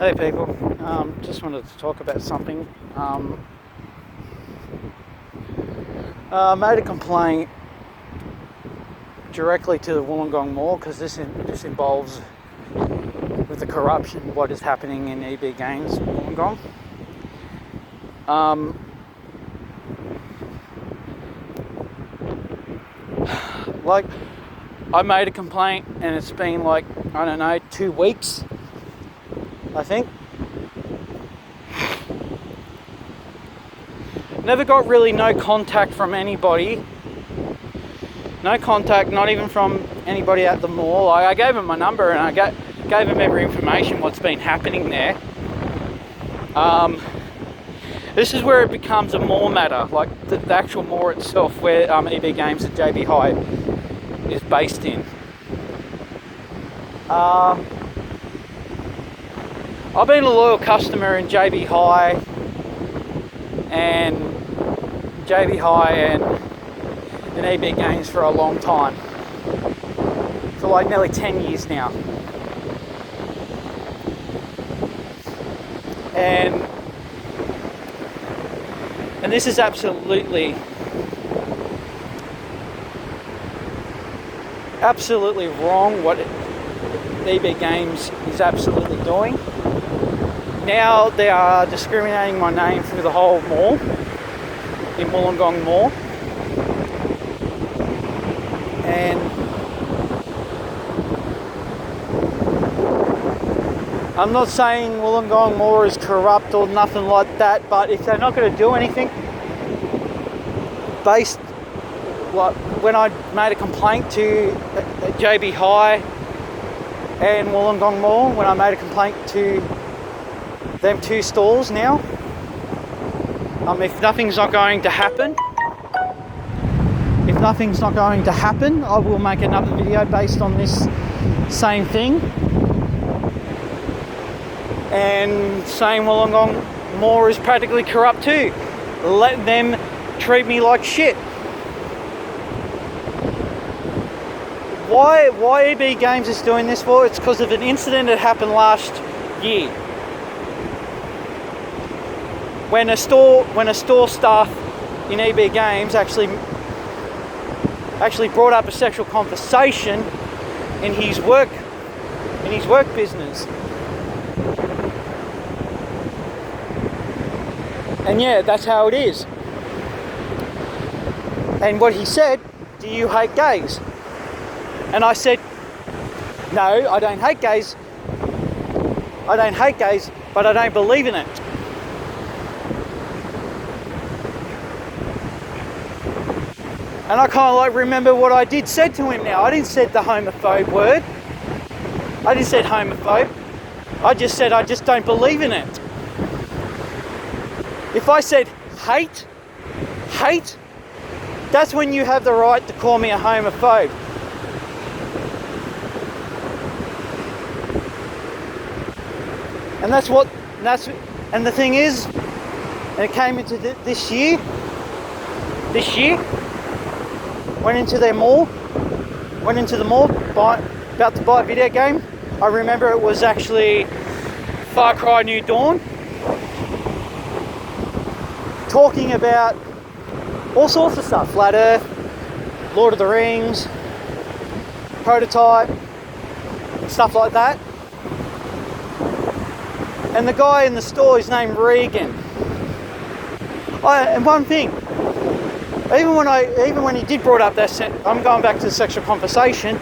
Hey people, just wanted to talk about something. I made a complaint directly to the Wollongong Mall because this involves with the corruption, what is happening in EB Games Wollongong. I made a complaint and it's been 2 weeks, I think. Never got really no contact from anybody. No contact, not even from anybody at the mall. I gave him my number and I gave him every information what's been happening there. This is where it becomes a mall matter, like the actual mall itself, where EB Games at JB High is based in. I've been a loyal customer in JB High and EB Games for a long time, for nearly 10 years now. And this is absolutely wrong what EB Games is absolutely doing. Now they are discriminating my name through the whole mall, in Wollongong Mall. And I'm not saying Wollongong Mall is corrupt or nothing like that, but if they're not going to do anything when I made a complaint to JB High and Wollongong Mall, when I made a complaint to them 2 stores now, if nothing's not going to happen, I will make another video based on this same thing and saying Wollongong Mall is practically corrupt too. Let them treat me like shit. Why EB Games is doing this for? It's because of an incident that happened last year. When a store staff in EB Games actually brought up a sexual conversation in his work business. And yeah, that's how it is. And what he said, do you hate gays? And I said, no, I don't hate gays. I don't hate gays, but I don't believe in it. And I kind of remember what I said to him now. I didn't say the homophobe word. I didn't say homophobe. I just said I just don't believe in it. If I said hate, that's when you have the right to call me a homophobe. And and the thing is, and it came into this year, went into the mall, about to buy a video game. I remember it was actually Far Cry New Dawn, talking about all sorts of stuff, Flat Earth, Lord of the Rings, Prototype, stuff like that. And the guy in the store is named Regan. And one thing, even when he did brought up I'm going back to the sexual conversation.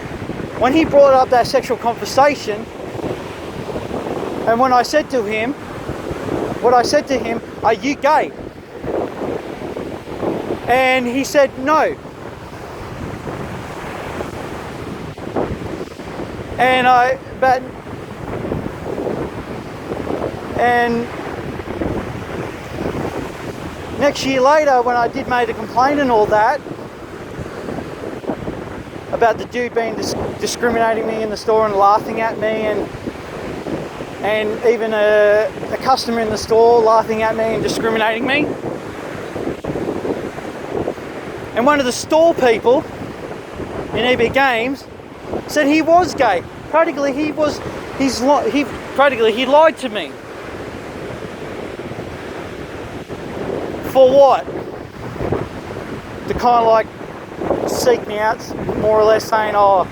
When he brought up that sexual conversation, and when I said to him, are you gay? And he said no. And next year later, when I made a complaint and all that, about the dude being discriminating me in the store and laughing at me, and even a customer in the store laughing at me and discriminating me. And one of the store people in EB Games said he was gay. Practically he was he lied to me. For what? To kind of like seek me out, more or less, saying, oh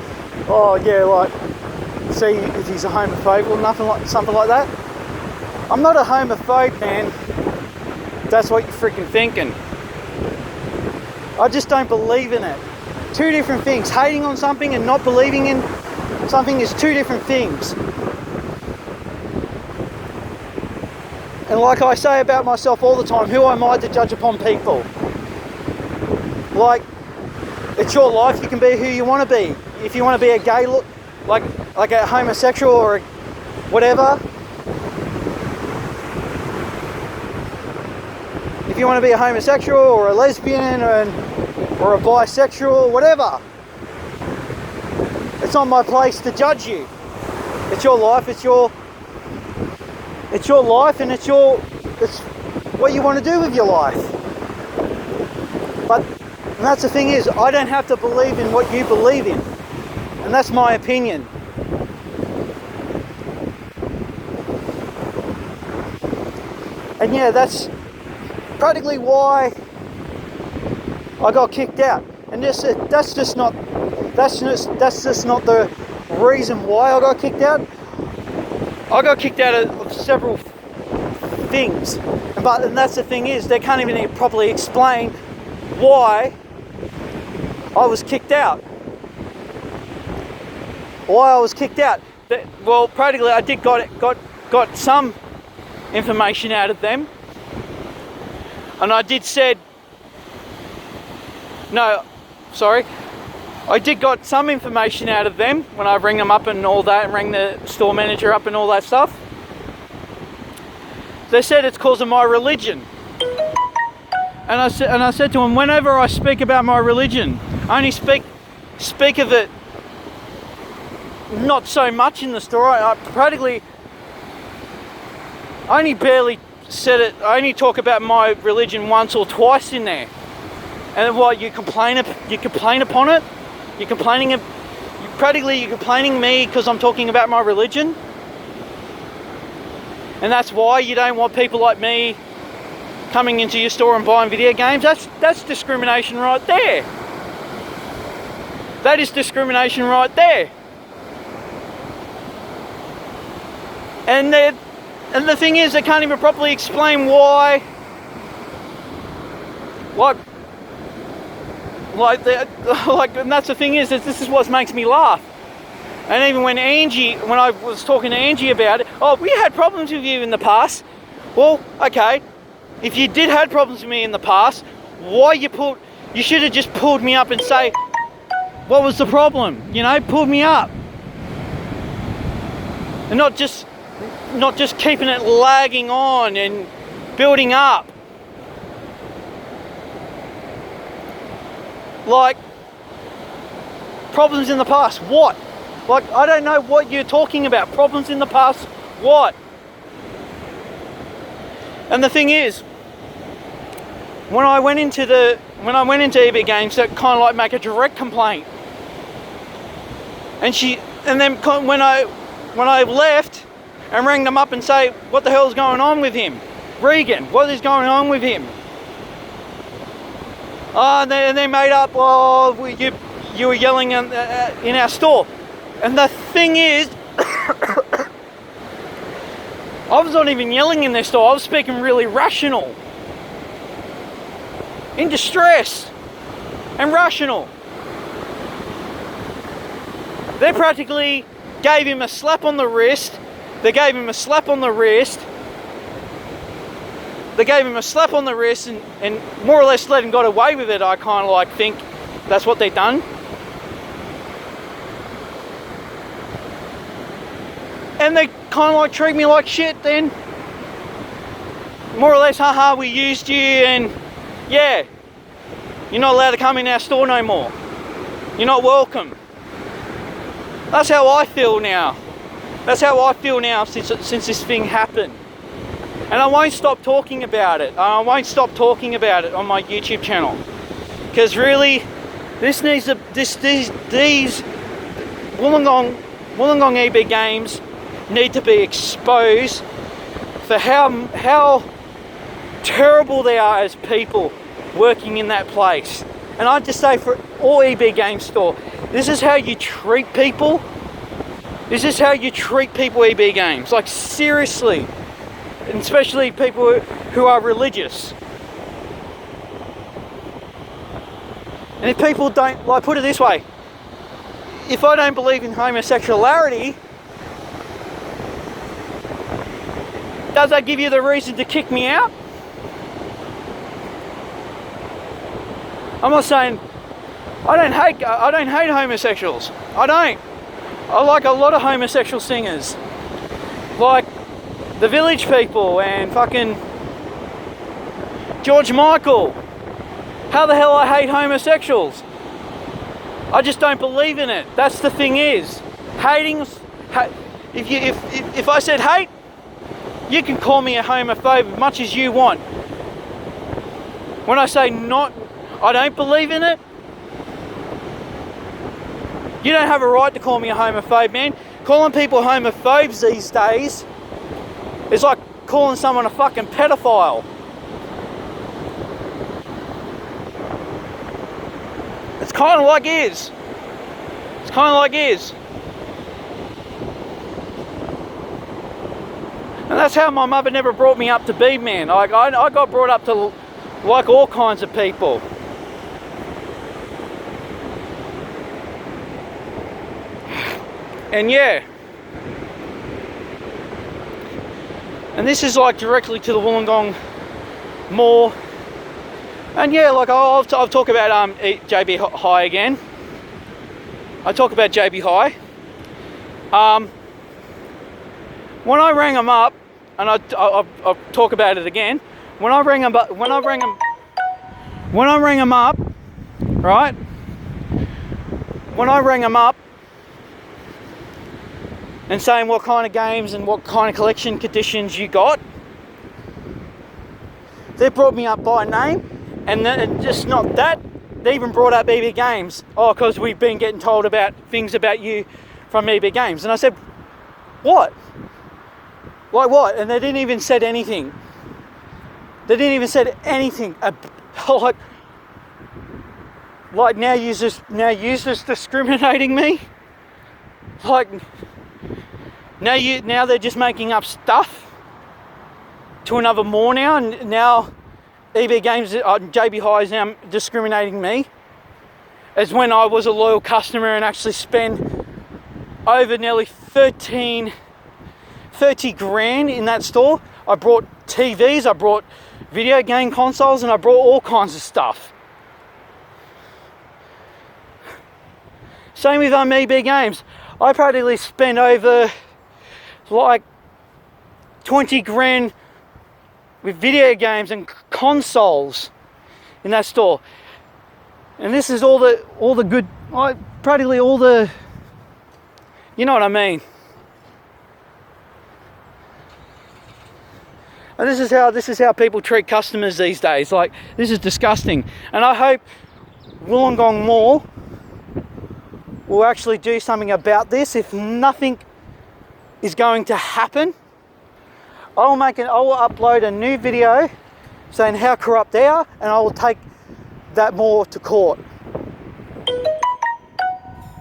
yeah, like, see if he's a homophobe or something like that. I'm not a homophobe, man. That's what you're freaking thinking. I just don't believe in it. Two different things. Hating on something and not believing in something is two different things. And like I say about myself all the time, who am I to judge upon people? Like, it's your life, you can be who you want to be. If you want to be a gay, like a homosexual or whatever. If you want to be a homosexual or a lesbian or a bisexual, whatever. It's not my place to judge you. It's your life, it's your life, and it's what you want to do with your life. And that's the thing is, I don't have to believe in what you believe in. And that's my opinion. And yeah, that's practically why I got kicked out. And that's just not the reason why I got kicked out. I got kicked out of several things. And that's the thing is, they can't even properly explain why I was kicked out. Why I was kicked out. Well, practically I did got some information out of them. And I did got some information out of them when I rang them up and all that, and rang the store manager up and all that stuff. They said it's because of my religion. And I said to them, whenever I speak about my religion, I only speak of it not so much in the store. I only barely said it. I only talk about my religion once or twice in there. And what, you complain upon it? You're complaining me because I'm talking about my religion? And that's why you don't want people like me coming into your store and buying video games? That's discrimination right there. That is discrimination right there. And the thing is, they can't even properly explain why. And that's the thing is, this is what makes me laugh. And even when I was talking to Angie about it, oh, we had problems with you in the past. Well, okay, if you did have problems with me in the past, you should have just pulled me up and say, what was the problem? Pulled me up. And not just keeping it lagging on and building up. Like, problems in the past, what? Like, I don't know what you're talking about. Problems in the past, what? And the thing is, when I went into EB Games, to kind of like make a direct complaint, and then when I left and rang them up and say, what the hell's going on with him? Regan, what is going on with him? And they made up, you were yelling in our store. And the thing is, I was not even yelling in their store. I was speaking really rational, in distress, and rational. They practically gave him a slap on the wrist. They gave him a slap on the wrist. They gave him a slap on the wrist and more or less let him got away with it. I kind of like think that's what they done. And they kind of like treat me like shit then. More or less, haha, we used you and yeah, you're not allowed to come in our store no more. You're not welcome. That's how I feel now. That's how I feel now since this thing happened. And I won't stop talking about it. I won't stop talking about it on my YouTube channel. Because really, these Wollongong EB Games need to be exposed for how terrible they are as people working in that place. And I just say for all EB Games Store, this is how you treat people. This is how you treat people, EB Games. Like, seriously. And especially people who are religious. And if people don't, like, put it this way, if I don't believe in homosexuality, does that give you the reason to kick me out? I'm not saying I don't hate homosexuals. I don't. I like a lot of homosexual singers, like the Village People and fucking George Michael. How the hell I hate homosexuals? I just don't believe in it. That's the thing is, if I said hate, you can call me a homophobe as much as you want. When I say I don't believe in it, you don't have a right to call me a homophobe, man. Calling people homophobes these days is like calling someone a fucking pedophile. It's kind of like is. It's kind of like is. And that's how my mother never brought me up to be, man. Like, I got brought up to like all kinds of people. And yeah. And this is like directly to the Wollongong Mall. And yeah, like I'll talk about JB High again. I talk about JB High. When I rang them up, and I'll talk about it again. When I rang them up, right? When I rang them up and saying what kind of games and what kind of collection conditions you got, they brought me up by name. And then just not that, they even brought up EB Games. Oh, because we've been getting told about things about you from EB Games. And I said, what? Like what? And they didn't even said anything. They didn't even said anything. Like now you're just discriminating me. Like now they're just making up stuff to another more now, and now EB Games, JB High is now discriminating me, as when I was a loyal customer and actually spend over nearly 30 grand in that store. I brought TVs, I brought video game consoles, and I brought all kinds of stuff. Same with EB Games. I practically spent over like 20 grand with video games and consoles in that store. And this is all the good, practically all the, you know what I mean. And this is how people treat customers these days. Like, this is disgusting. And I hope Wollongong Mall will actually do something about this. If nothing is going to happen, I will upload a new video saying how corrupt they are, and I will take that mall to court.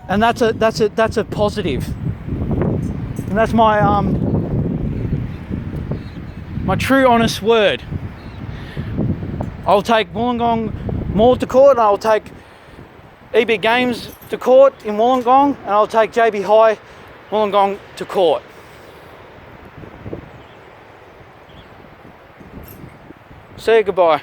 And that's a positive. And that's my my true honest word. I'll take Wollongong Mall to court, and I'll take EB Games to court in Wollongong, and I'll take JB High Wollongong to court. Say goodbye.